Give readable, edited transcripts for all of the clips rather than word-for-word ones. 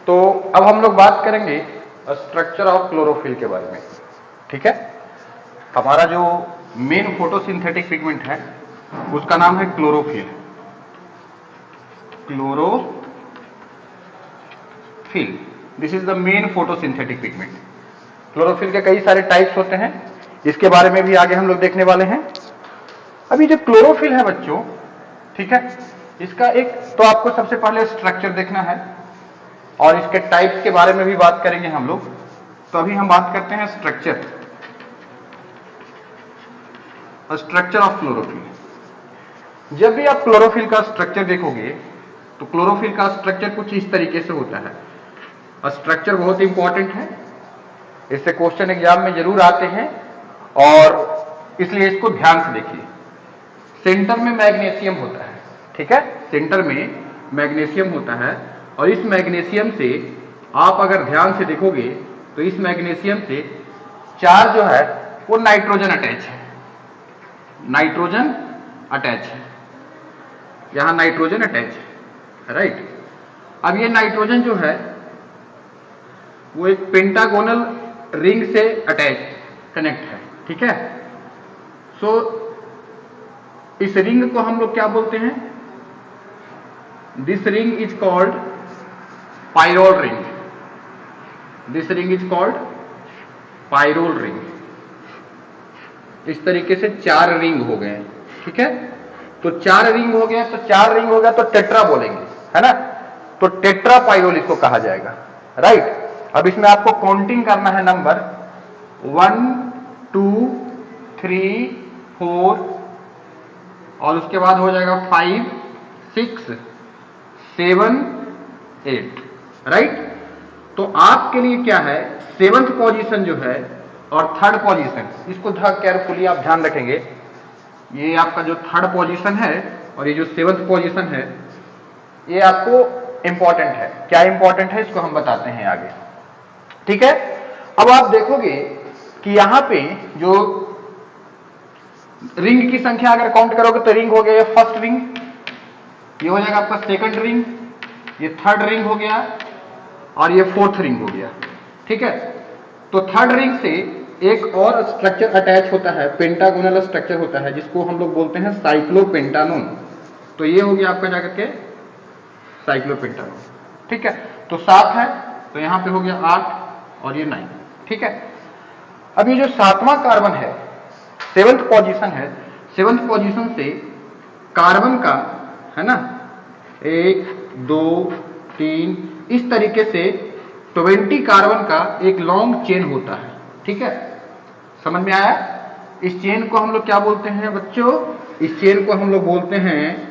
तो अब हम लोग बात करेंगे स्ट्रक्चर ऑफ क्लोरोफिल के बारे में। ठीक है, हमारा जो मेन फोटोसिंथेटिक पिगमेंट है उसका नाम है chlorophyll. Chlorophyll, this is the main photosynthetic pigment. Chlorophyll के कई सारे टाइप्स होते हैं, इसके बारे में भी आगे हम लोग देखने वाले हैं। अभी जो क्लोरोफिल है बच्चों, ठीक है, इसका एक तो आपको सबसे पहले स्ट्रक्चर देखना है और इसके टाइप्स के बारे में भी बात करेंगे हम लोग। तो अभी हम बात करते हैं स्ट्रक्चर ऑफ क्लोरोफिल। जब भी आप क्लोरोफिल का स्ट्रक्चर देखोगे तो क्लोरोफिल का स्ट्रक्चर कुछ इस तरीके से होता है। स्ट्रक्चर बहुत इंपॉर्टेंट है, इससे क्वेश्चन एग्जाम में जरूर आते हैं और इसलिए इसको ध्यान से देखिए। सेंटर में मैग्नीशियम होता है, ठीक है, सेंटर में मैग्नीशियम होता है और इस मैग्नीशियम से आप अगर ध्यान से देखोगे तो इस मैग्नीशियम से चार जो है वो नाइट्रोजन अटैच है, नाइट्रोजन अटैच है, यहां नाइट्रोजन अटैच है, राइट। अब ये नाइट्रोजन जो है वो एक पेंटागोनल रिंग से अटैच कनेक्ट है, ठीक है। सो इस रिंग को हम लोग क्या बोलते हैं? This ring is called pyrrole ring. This ring is called pyrrole ring. इस तरीके से चार रिंग हो गए, ठीक है। तो चार रिंग हो गया, तो चार रिंग हो गया तो टेट्रा बोलेंगे, है ना। तो टेट्रा पायरोल इसको कहा जाएगा, राइट। अब इसमें आपको काउंटिंग करना है नंबर 1 2 3 4 और उसके बाद हो जाएगा 5 6 7 8, राइट। तो आपके लिए क्या है, सेवंथ पोजीशन जो है और थर्ड पोजीशन, इसको केयरफुली आप ध्यान रखेंगे। ये आपका जो थर्ड पोजीशन है और ये जो सेवंथ पोजीशन है ये आपको इंपॉर्टेंट है। क्या इंपॉर्टेंट है इसको हम बताते हैं आगे, ठीक है। अब आप देखोगे कि यहां पे जो रिंग की संख्या अगर काउंट करोगे तो रिंग हो गया ये फर्स्ट रिंग, ये हो जाएगा आपका सेकंड रिंग, ये थर्ड रिंग हो गया और ये फोर्थ रिंग हो गया, ठीक है। तो थर्ड रिंग से एक और स्ट्रक्चर अटैच होता है, पेंटागोनल स्ट्रक्चर होता है जिसको हम लोग बोलते हैं साइक्लोपेंटानोन। तो ये हो गया आपका जाकर के साइक्लोपेंटानोन, ठीक है। तो 7 है तो यहां पे हो गया 8 और ये 9, ठीक है। अब ये जो सातवां कार्बन है, सेवंथ पोजीशन है, सेवंथ पोजीशन से कार्बन का, है ना, 1 2 3 इस तरीके से 20 कार्बन का एक लॉन्ग चेन होता है, ठीक है। समझ में आया? इस चेन को हम लोग क्या बोलते हैं बच्चों? इस चेन को हम लोग बोलते हैं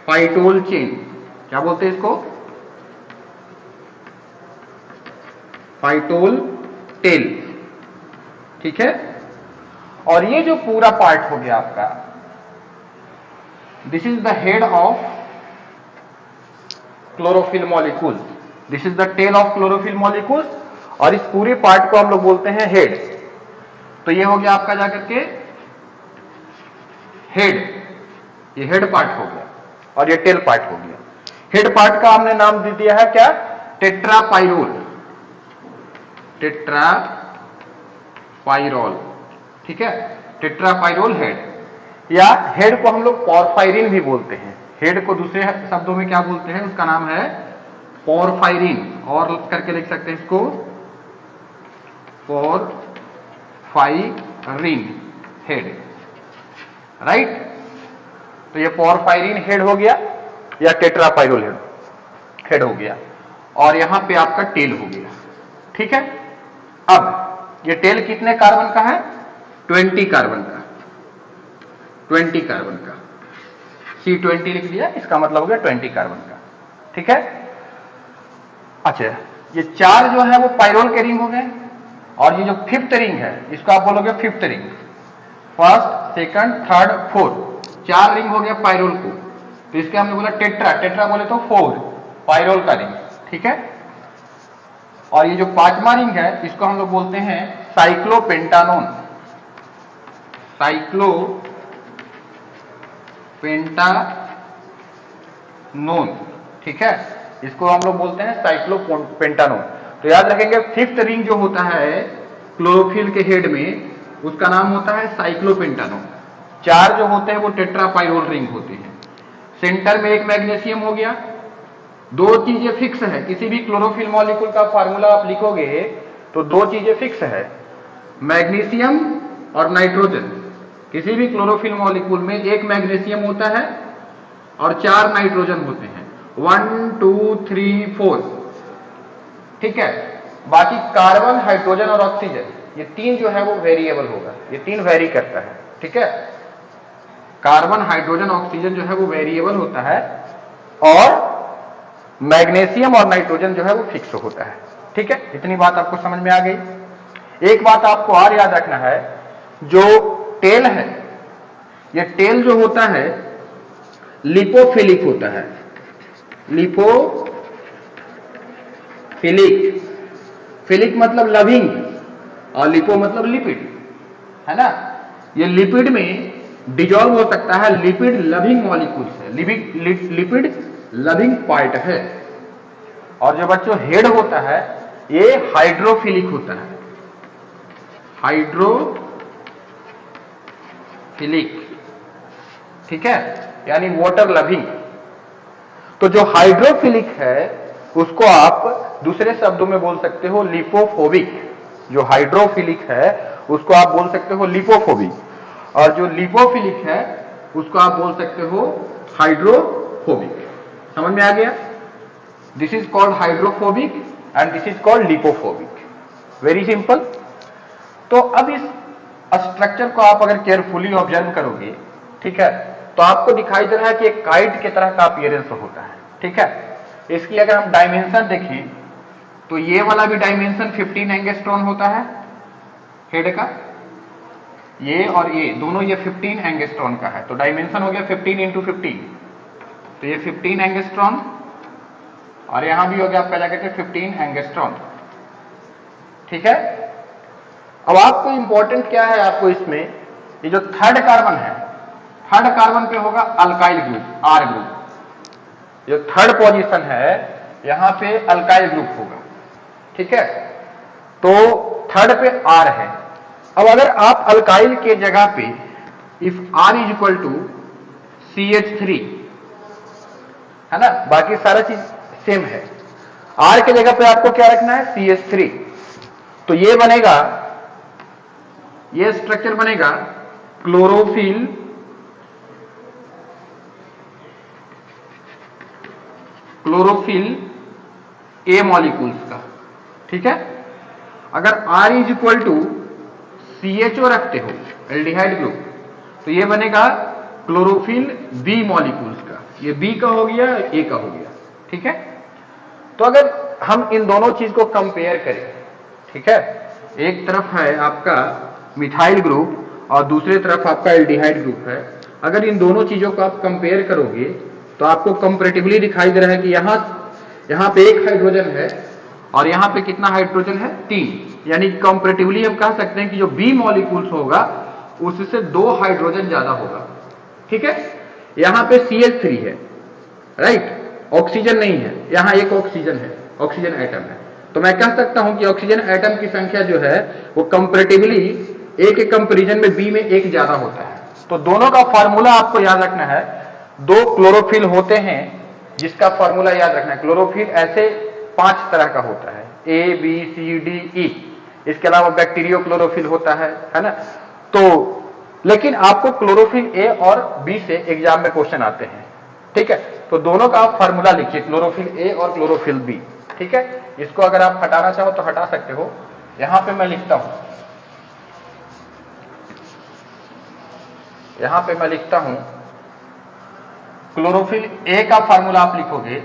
फाइटोल चेन। क्या बोलते हैं इसको? फाइटोल टेल, ठीक है। और ये जो पूरा पार्ट हो गया आपका, this is the head of chlorophyll molecule, this is the tail of chlorophyll molecule और इस पूरे पार्ट को हम लोग बोलते हैं हेड। तो ये हो गया आपका जाकर के हेड, ये हेड पार्ट हो गया और ये टेल पार्ट हो गया। हेड पार्ट का हमने नाम दे दिया है क्या? टेट्रापाइरोल, टेट्रापाइरोल, ठीक है, टेट्रापाइरोल हेड। या हेड को हम लोग पॉरफायरिन भी बोलते हैं। हेड को दूसरे शब्दों में क्या बोलते हैं? उसका नाम है पॉरफायरिन, और करके लिख सकते हैं इसको पॉरफायरिन हेड, राइट। तो ये पॉरफायरिन हेड हो गया या टेट्रापाइरोल हेड हो गया और यहां पे आपका टेल हो गया, ठीक है। अब ये टेल कितने कार्बन का है? 20 कार्बन का, 20 कार्बन का, C20 लिख दिया, इसका मतलब हो गया 20 कार्बन का, ठीक है। अच्छा, ये चार जो है वो पाइरोल के रिंग हो गए और ये जो फिफ्थ रिंग है इसको आप बोलोगे fifth ring. First second third fourth, चार रिंग हो गया पाइरोल को, तो इसके हमने बोला टेट्रा, टेट्रा बोले तो 4 पाइरोल का रिंग, ठीक है। और ये जो पांचवा रिंग है इसको हम लोग बोलते हैं साइक्लोपेंटानोन, साइक्लोपेंटानोन, ठीक है। इसको हम लोग बोलते हैं साइक्लोपेंटानोन। तो याद रखेंगे फिफ्थ रिंग जो होता है क्लोरोफिल के हेड में उसका नाम होता है साइक्लोपेंटानोन। 4 जो होते हैं वो टेट्रापाइरोल रिंग होते हैं। सेंटर में एक मैग्नीशियम हो गया। 2 चीजें फिक्स है, किसी भी क्लोरोफिल मॉलिक्यूल का फार्मूला आप लिखोगे तो 2 चीजें फिक्स है, मैग्नीशियम और नाइट्रोजन। किसी भी क्लोरोफिल मॉलिक्यूल में एक मैग्नीशियम होता है और 4 नाइट्रोजन होते हैं, 1 2 3 4, ठीक है। बाकी कार्बन, हाइड्रोजन और ऑक्सीजन ये 3 जो है वो वेरिएबल होगा, ये 3 वेरी करता है, ठीक है। कार्बन, हाइड्रोजन, ऑक्सीजन जो है वो वेरिएबल होता है और मैग्नीशियम और नाइट्रोजन जो है वो फिक्स होता है, ठीक है। इतनी बात आपको समझ में आ गई। एक बात आपको और याद रखना है, जो टेल है, ये टेल जो होता है लिपोफिलिक होता है, लिपोफिलिक। फिलिक मतलब लविंग और लिपो मतलब लिपिड, है ना। ये लिपिड में डिजॉल्व हो सकता है, लिपिड लविंग मॉलिक्यूल्स है, लिपिड लविंग पार्ट है। और जो बच्चों हेड होता है ये हाइड्रोफिलिक होता है, हाइड्रोफिलिक, ठीक है, यानी वाटर लविंग। तो जो हाइड्रोफिलिक है उसको आप दूसरे शब्दों में बोल सकते हो लिपोफोबिक। जो हाइड्रोफिलिक है उसको आप बोल सकते हो लिपोफोबिक, और जो लिपोफिलिक है उसको आप बोल सकते हो हाइड्रोफोबिक। समझ में आ गया? This is called hydrophobic and this is called lipophobic. Very simple. तो अब इस स्ट्रक्चर को आप अगर केयरफुली ऑब्जर्व करोगे, ठीक है, तो आपको दिखाई दे रहा है कि एक काइट की तरह का अपीयरेंस होता है, ठीक है। इसकी अगर हम डायमेंशन देखें तो ये वाला भी डायमेंशन 15 एंगस्ट्रॉन होता है हेड का, ये और ये दोनों, ये 15 एंगस्ट्रॉन का है। तो डायमेंशन हो गया 15 इंटू 15, तो ये 15 एंगस्ट्रॉन, और यहां भी हो गया आपका जाकर के 15 एंगस्ट्रॉन, ठीक है। अब आपको इंपॉर्टेंट क्या है, आपको इसमें ये जो थर्ड कार्बन है, थर्ड कार्बन पे होगा अल्काइल ग्रुप, आर ग्रुप। जो थर्ड पोजीशन है यहां पे अल्काइल ग्रुप होगा, ठीक है। तो थर्ड पे आर है। अब अगर आप अल्काइल के जगह पे if R is equal to CH3, है ना, बाकी सारा चीज सेम है, आर के जगह पे आपको क्या रखना है, CH3। तो ये बनेगा, ये स्ट्रक्चर बनेगा क्लोरोफिल ए मॉलिक्यूल्स का, ठीक है। अगर R is equal to CHO रखते हो, एल्डिहाइड ग्रुप, तो ये बनेगा क्लोरोफिल बी मॉलिक्यूल्स का। ये बी का हो गया, ए का हो गया, ठीक है। तो अगर हम इन दोनों चीज को कंपेयर करें, ठीक है, एक तरफ है आपका मिथाइल ग्रुप और दूसरी तरफ आपका एल्डिहाइड ग्रुप है। अगर इन दोनों चीजों को आप कंपेयर करोगे तो आपको कंपैरेटिवली दिखाई दे रहा है कि यहां पे एक हाइड्रोजन है और यहां पे कितना हाइड्रोजन है, 3। यानी कंपैरेटिवली हम कह सकते हैं कि जो बी मॉलिक्यूल्स होगा उससे 2 हाइड्रोजन ज्यादा होगा, ठीक है। यहां पे CH3 है, राइट, ऑक्सीजन नहीं है, यहां एक ऑक्सीजन है, ऑक्सीजन एटम है। तो मैं कह सकता हूं कि ऑक्सीजन एटम की संख्या जो है वो कंपैरेटिवली ए के कंपैरिजन में बी में 1 ज्यादा होता है। तो दोनों का फार्मूला आपको याद रखना है। 2 क्लोरोफिल होते हैं जिसका फार्मूला याद रखना है। क्लोरोफिल ऐसे 5 तरह का होता है, A B C D E। इसके अलावा बैक्टीरियो क्लोरोफिल होता है ना। तो लेकिन आपको क्लोरोफिल ए और बी से एग्जाम में क्वेश्चन आते हैं, ठीक है। तो दोनों का आप फार्मूला लिखिए, क्लोरोफिल ए और क्लोरोफिल बी, ठीक है। इसको अगर आप हटाना चाहो तो हटा सकते हो। यहां पे मैं लिखता हूं, यहां पे मैं लिखता हूं क्लोरोफिल ए का फार्मूला आप लिखोगे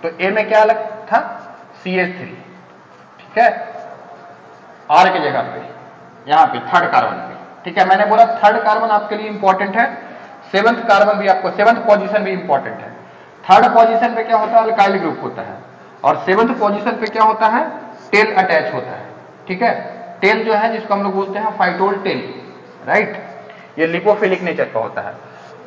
तो ए में क्या अलग था, CH3, ठीक है, आर के जगह पे, यहां पे थर्ड कार्बन पे, ठीक है। मैंने बोला थर्ड कार्बन आपके लिए इंपॉर्टेंट है, 7th कार्बन भी आपको, 7th पोजीशन भी इंपॉर्टेंट है। थर्ड पोजीशन पे क्या होता है, अल्काइल ग्रुप होता है, और 7th पोजीशन पे क्या होता है, टेल अटैच होता है, ठीक है। टेल जो है जिसको हम लोग बोलते हैं फाइटोल टेल, राइट, ये लिपोफिलिक नेचर का होता है।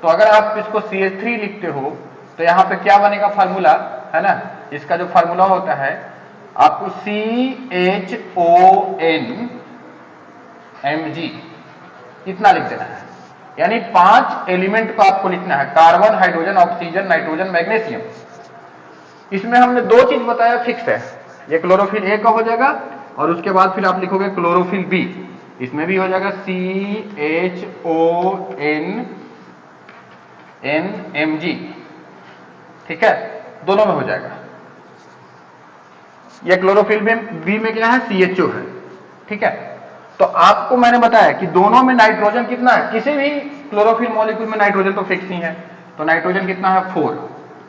तो अगर आप इसको CH3 लिखते हो तो यहां पे क्या बनेगा फार्मूला, है ना, इसका जो फार्मूला होता है आपको CHONMg इतना लिख देना है। यानी 5 एलिमेंट को आपको लिखना है, carbon, hydrogen, oxygen, nitrogen, magnesium. इसमें हमने 2 चीज बताया फिक्स है, ये क्लोरोफिल ए का हो जाएगा और उसके बाद फिर आप लिखोगे क्लोरोफिल बी, इसमें भी हो जाएगा CHONNMg, ठीक है, दोनों में हो जाएगा। ये क्लोरोफिल बी में क्या है, CHO है, ठीक है। तो आपको मैंने बताया कि दोनों में नाइट्रोजन कितना है, किसी भी क्लोरोफिल मॉलिक्यूल में नाइट्रोजन तो फिक्स नहीं है, तो नाइट्रोजन कितना है 4,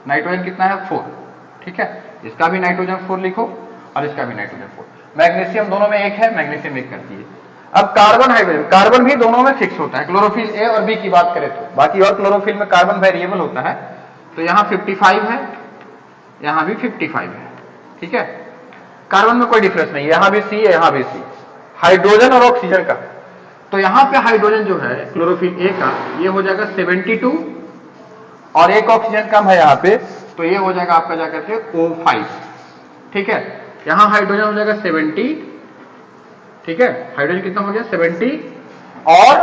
नाइट्रोजन कितना है 4, ठीक है। इसका भी नाइट्रोजन 4 लिखो और इसका भी नाइट्रोजन 4। मैग्नीशियम दोनों में 1 है, मैग्नीशियम 1 कर दिए। अब कार्बन, हाइड्रोजन, कार्बन भी दोनों में फिक्स होता है, क्लोरोफिल ए और बी की बात करें तो। बाकी और क्लोरोफिल में कार्बन वेरिएबल होता है, तो यहां 55 है, यहां भी 55 है, ठीक है। कार्बन में कोई डिफरेंस नहीं, यहां भी सी है, यहां भी सी। हाइड्रोजन और ऑक्सीजन का, तो यहां पे हाइड्रोजन जो है क्लोरोफिल ए का ये हो जाएगा 72 और एक ऑक्सीजन कम है यहां पे, तो ये हो जाएगा आपका जाकर के O5, ठीक है। यहां हाइड्रोजन हो जाएगा 70, ठीक है, हाइड्रोजन कितना हो गया 70 और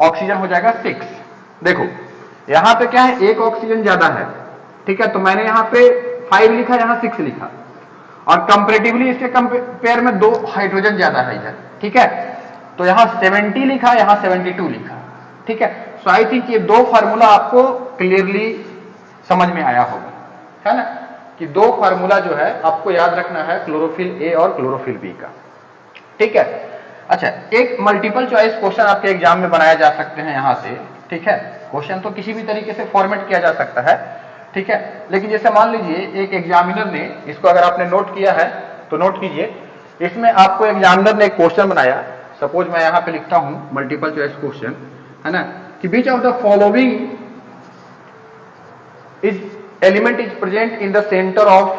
ऑक्सीजन हो जाएगा 6। देखो यहां पे क्या है, एक ऑक्सीजन ज्यादा है, ठीक है, तो मैंने यहां पे 5 लिखा, यहां 6 लिखा, और कंपैरेटिवली इसके कंपेयर में 2 हाइड्रोजन ज्यादा है इधर, ठीक है, तो यहां 70 लिखा, यहां 72 लिखा, ठीक है। सो आई थिंक ये 2 फार्मूला आपको क्लियरली समझ में आया होगा, है ना, कि 2 फार्मूला जो है आपको याद रखना है क्लोरोफिल ए और क्लोरोफिल बी का, ठीक है। अच्छा, एक मल्टीपल चॉइस क्वेश्चन आपके एग्जाम में बनाया जा सकते हैं यहां से, ठीक है। क्वेश्चन तो किसी भी तरीके से फॉर्मेट किया जा सकता है, ठीक है, लेकिन जैसे मान लीजिए एक एग्जामिनर ने इसको, अगर आपने नोट किया है तो नोट कीजिए, इसमें आपको एग्जामिनर ने एक क्वेश्चन बनाया, सपोज मैं यहां पे लिखता हूं मल्टीपल चॉइस क्वेश्चन, है ना, कि which of the following is element is present in the centre of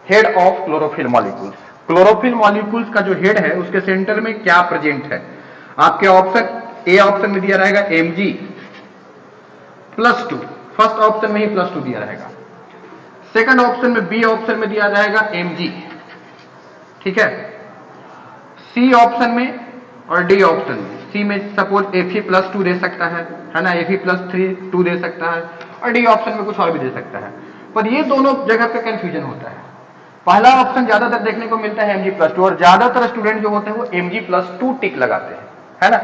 head of chlorophyll molecules. Chlorophyll molecules का जो हेड है उसके सेंटर में क्या प्रेजेंट है। आपके ऑप्शन ए ऑप्शन में दिया रहेगा Mg +2, फर्स्ट ऑप्शन में ही +2 दिया रहेगा, सेकंड ऑप्शन में बी ऑप्शन में दिया जाएगा Mg, ठीक है, सी ऑप्शन में और डी ऑप्शन में, सी में सपोज Fe+2 दे सकता है ना, Fe+2 दे सकता है, और डी ऑप्शन में कुछ और भी दे सकता है, पर ये दोनों जगह पे कंफ्यूजन होता है। पहला ऑप्शन ज्यादातर देखने को मिलता है Mg+2, और ज्यादातर स्टूडेंट जो होते हैं वो Mg+2 टिक लगाते हैं, है ना,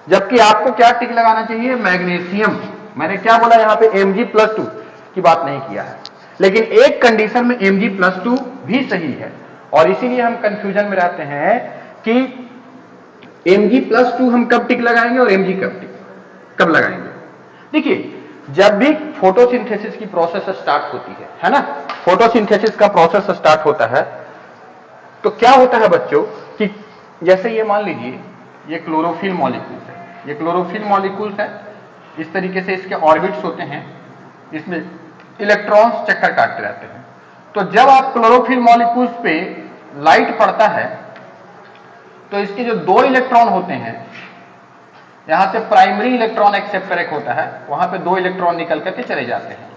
जबकि आपको क्या टिक लगाना चाहिए, मैग्नीशियम। मैंने क्या बोला यहाँ पे, Mg+2 की बात नहीं किया है, लेकिन एक कंडीशन में Mg+2 भी सही है, और इसीलिए हम कंफ्यूजन में रहते हैं कि Mg+2 हम कब टिक लगाएंगे और Mg कब लगाएंगे। देखिए, जब भी फोटोसिंथेसिस की प्रोसेस स्टार्ट होती है ना, फोटोसिंथेसिस का प्रोसेस स्टार्ट होता है, तो क्या होता है बच्चों कि जैसे ये मान लीजिए ये क्लोरोफिल मॉलिक्यूल्स है, ये क्लोरोफिल मॉलिक्यूल्स है, इस तरीके से इसके ऑर्बिट्स होते हैं, इसमें इलेक्ट्रॉन्स चक्कर काटते रहते हैं। तो जब आप क्लोरोफिल मॉलिक्यूल्स पे लाइट पड़ता है तो इसके जो 2 इलेक्ट्रॉन होते हैं, यहां से प्राइमरी इलेक्ट्रॉन एक्सेप्टर एक होता है, वहां पे 2 इलेक्ट्रॉन निकल करके चले जाते हैं।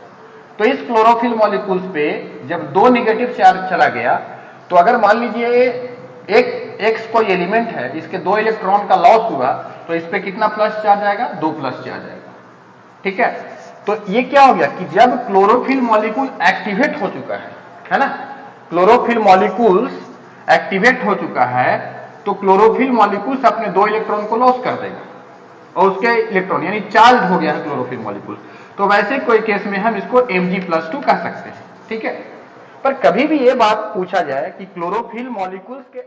तो इस क्लोरोफिल मॉलिक्यूल्स पे जब 2 नेगेटिव चार्ज चला गया, तो अगर मान लीजिए एक एक्स कोई एलिमेंट है, इसके 2 इलेक्ट्रॉन का लॉस हुआ, तो इस पे कितना प्लस चार्ज आएगा, 2 प्लस चार्ज आएगा, ठीक है। तो ये क्या हो गया कि जब क्लोरोफिल मॉलिक्यूल एक्टिवेट हो चुका है ना, क्लोरोफिल मॉलिक्यूल्स एक्टिवेट हो चुका है, तो क्लोरोफिल मॉलिक्यूल्स अपने 2 इलेक्ट्रॉन को लॉस कर देगा, और उसके इलेक्ट्रॉन यानी चार्ज हो गया है क्लोरोफिल मॉलिक्यूल। तो वैसे कोई केस में हम इसको Mg+2 कह सकते हैं, ठीक है। पर कभी भी ये बात पूछा जाए कि क्लोरोफिल मॉलिक्यूल्स के